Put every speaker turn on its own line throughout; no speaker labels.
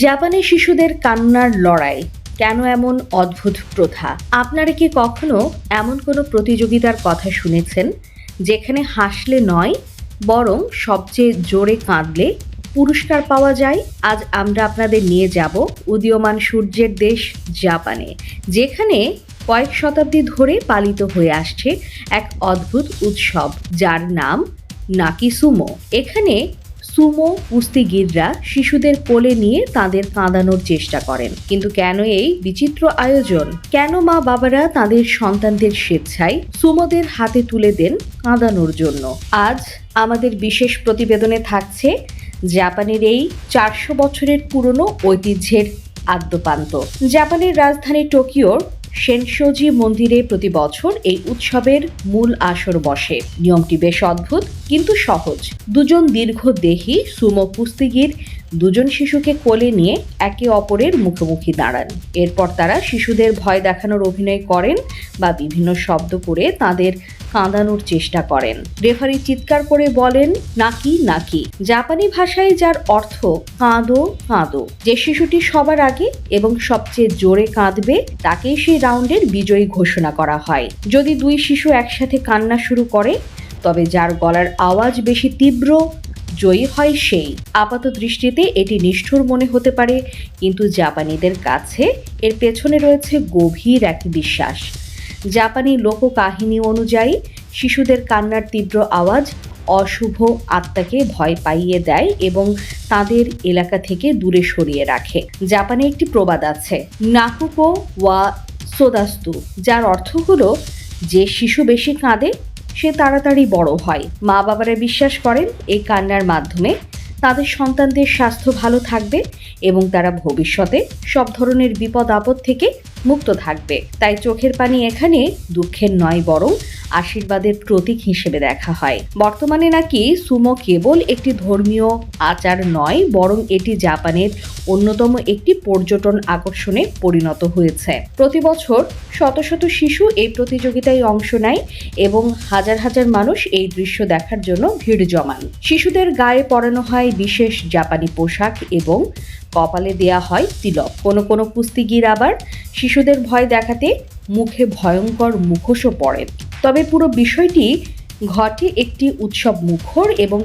জাপানে শিশুদের কান্নার লড়াই কেন এমন অদ্ভুত প্রথা? আপনারা কি কখনো এমন কোনো প্রতিযোগিতার কথা শুনেছেন যেখানে হাসলে নয় বরং সবচেয়ে জোরে কাঁদলে পুরস্কার পাওয়া যায়? আজ আমরা আপনাদের নিয়ে যাব উদীয়মান সূর্যের দেশ জাপানে, যেখানে কয়েক শতাব্দী ধরে পালিত হয়ে আসছে এক অদ্ভুত উৎসব যার নাম নাকি সুমো। এখানে সুমো কুস্তিগীররা শিশুদের কোলে নিয়ে তাদের কাঁদানোর চেষ্টা করেন। কিন্তু কেন এই বিচিত্র আয়োজন? কেন মা বাবারা তাদের সন্তানদের স্বেচ্ছায় সুমোদের হাতে তুলে দেন কাঁদানোর জন্য? আজ আমাদের বিশেষ প্রতিবেদনে থাকছে জাপানের এই 400 বছরের পুরনো ঐতিহ্যের আদ্যোপান্ত। জাপানের রাজধানী টোকিওর সেনসোজি মন্দিরে প্রতি বছর এই উৎসবের মূল আসর বসে। নিয়মটি বেশ অদ্ভুত কিন্তু সহজ। দুজন দীর্ঘদেহী সুমো কুস্তিগীর দুজন শিশুকে কোলে নিয়ে একে অপরের মুখোমুখি দাঁড়ান। এরপর তারা শিশুদের ভয় দেখানোর অভিনয় করেন বা বিভিন্ন শব্দ করে তাদের কাঁদানোর চেষ্টা করেন। রেফারি চিৎকার করে বলেন নাকি নাকি, জাপানি ভাষায় যার অর্থ কাঁদো কাঁদো। যে শিশুটি সবার আগে এবং সবচেয়ে জোরে কাঁদবে তাকেই সেই রাউন্ডের বিজয়ী ঘোষণা করা হয়। যদি দুই শিশু একসাথে কান্না শুরু করে তবে যার গলার আওয়াজ বেশি তীব্র জয়ী হয় সেই। আপাত দৃষ্টিতে এটি নিষ্ঠুর মনে হতে পারে, কিন্তু জাপানিদের কাছে এর পেছনে রয়েছে গভীর এক বিশ্বাস। জাপানি লোককাহিনী অনুযায়ী শিশুদের কান্নার তীব্র আওয়াজ অশুভ আত্মাকে ভয় পাইয়ে দেয় এবং তাদের এলাকা থেকে দূরে সরিয়ে রাখে। জাপানে একটি প্রবাদ আছে, নাকুকো ওয়া সোদাস্তু, যার অর্থ হলো যে শিশু বেশি কাঁদে সে তাড়াতাড়ি বড় হয়। মা বাবারা বিশ্বাস করেন এই কান্নার মাধ্যমে তাদের সন্তানদের স্বাস্থ্য ভালো থাকবে এবং তারা ভবিষ্যতে সব ধরনের বিপদ আপদ থেকে মুক্ত থাকবে। তাই চোখের পানি এখানে দুঃখের নয় বরং আশীর্বাদের প্রতীক হিসেবে দেখা হয়। বর্তমানে নাকি সুমো কেবল একটি ধর্মীয় আচার নয় বরং এটি জাপানের অন্যতম একটি পর্যটন আকর্ষণে পরিণত হয়েছে। প্রতি বছর শত শত শিশু এই প্রতিযোগিতায় অংশ নেয় এবং হাজার হাজার মানুষ এই দৃশ্য দেখার জন্য ভিড় জমান। শিশুদের গায়ে পরানো হয় বিশেষ জাপানি পোশাক এবং কপালে দেয়া হয় তিলক। কোনো কুস্তিগীর আবার শিশুদের ভয় দেখাতে মুখে ভয়ঙ্কর মুখোশও পরেন। তবে পুরো বিষয়টি ঘটে একটি উৎসব মুখর এবং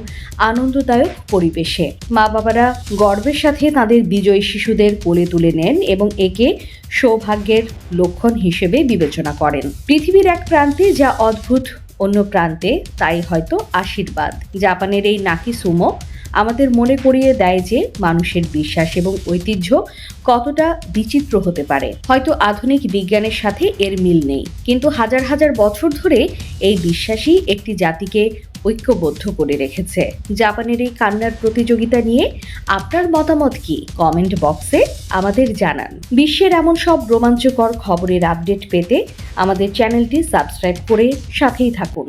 আনন্দদায়ক পরিবেশে। মা বাবারা গর্বের সাথে তাদের বিজয়ী শিশুদের কোলে তুলে নেন এবং একে সৌভাগ্যের লক্ষণ হিসেবে বিবেচনা করেন। পৃথিবীর এক প্রান্তে যা অদ্ভুত, অন্য প্রান্তে তাই হয়তো আশীর্বাদ। জাপানের এই নাকি সুমো আমাদের মনে করিয়ে দেয় যে মানুষের বিশ্বাস এবং ঐতিহ্য কতটা বিচিত্র হতে পারে। হয়তো আধুনিক বিজ্ঞানের সাথে এর মিল নেই, কিন্তু হাজার হাজার বছর ধরে এই বিশ্বাসই একটি জাতিকে ঐক্যবদ্ধ করে রেখেছে। জাপানের এই কান্নার প্রতিযোগিতা নিয়ে আপনার মতামত কি? কমেন্ট বক্সে আমাদের জানান। বিশ্বের এমন সব রোমাঞ্চকর খবরের আপডেট পেতে আমাদের চ্যানেলটি সাবস্ক্রাইব করে সাথেই থাকুন।